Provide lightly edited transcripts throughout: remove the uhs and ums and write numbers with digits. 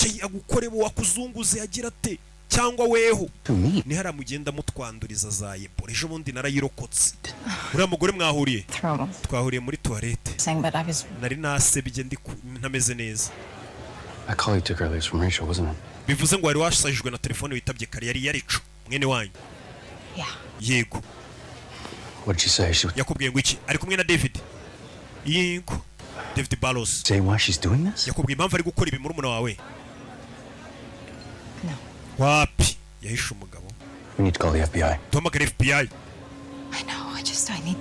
yicaye agukorebo wakuzunguze agira ate cyangwa weho ni haramugenda mutwanduriza za Ebola ejo bundi narayirokotse uriya mugore mwahuriye twahuriye muri toilette nari nasebye ndi ntameze neza bivuze ngo wari wasajijwe na telefone witabye kare yari yarico mwene wanyu yego yakubwiye ngo iki ari kumwe na David yego David Barros yakubwiye impamvu ari gukora ibi muri umuna wawe wapi yahishe umugabo tuhamagara FBI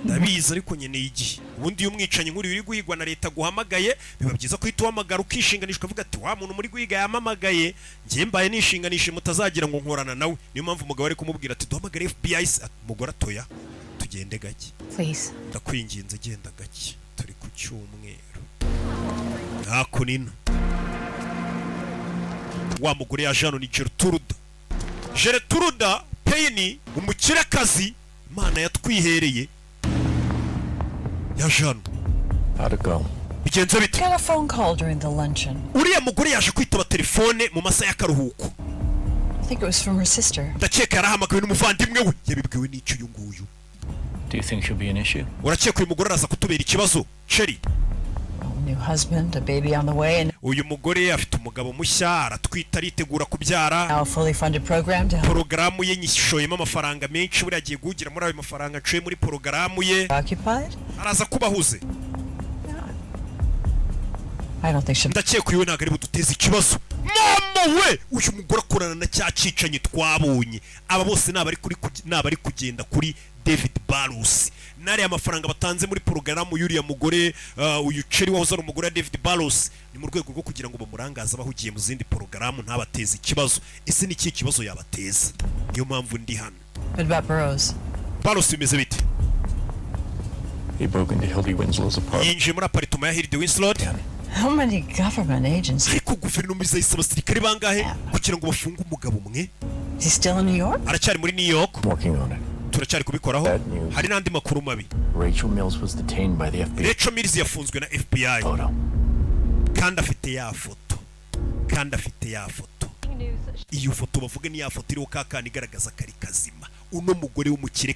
ndabizi ariko nyene igihe ubundi iyo umwicanyi nk'uri uri guhigwa na leta guhamagaye biba byiza ko ituhamagara ukishinganisha ukavuga ati wa muntu muri guhiga yamamagaye ngiye mbaye nishinganishe mutazagira ngo nkorana nawe niyo mpamvu umugabo ari kumubwira ati duhamagare FBI umugore atoya tugende gake ndakwinginze genda gake turi ku cyumweru ntako nino wa mugore ya Jano ni Gertrude Payne umukirekazi Imana yatwihereye ya Jano bigenze bite uriya mugore yaje kwitaba telefone mu masaha y'akaruhuko ndakeka yarahamagawe n'umuvandimwe we yabibwiwe n'icyo uyu nguyu urakeka uyu mugore araza kutubera ikibazo Sherry new husband, a baby on the way, and uyu mugore afite umugabo mushya aratwita aritegura kubyara a fully funded program to porogaramu ye nyishoyemo amafaranga menshi buri agiye gugira muri ayo mafaranga nciye muri porogaramu ye occupied. araza kubahuze I don't think she ndakeka uyu ntago ari buduteze ikibazo mama we uyu mugore akorana na cyacicanye twabonye aba bose nabari kugenda kuri David Barros nari amafaranga batanze muri porogaramu yuriya mugore uyu Cherry wahoze ari umugore wa David Barros ni mu rwego rwo kugira ngo bamurangaza bahugiye mu zindi porogaramu ntabateze ikibazo ese ni iki kibazo yabateza niyo mpamvu ndi hano Barros bimeze bite He broke into Hildy Winslow's apartment. yinjiye muri apartment ya Hildy Winslow How many government agents? ariko guverinoma izayisaba abasirikare bangahe kugira ngo bafunge umugabo umwe Is he still in New York? aracyari muri New York Working on it. turacyari kubikoraho hari n'andi makuru mabi Rachel Mills was detained by the FBI. Rachel Mills yafunzwe na FBI kandi afite ya foto iyo foto bavuga ni ya foto iriho kakana igaragaza kari kazima uno mugore w'umukire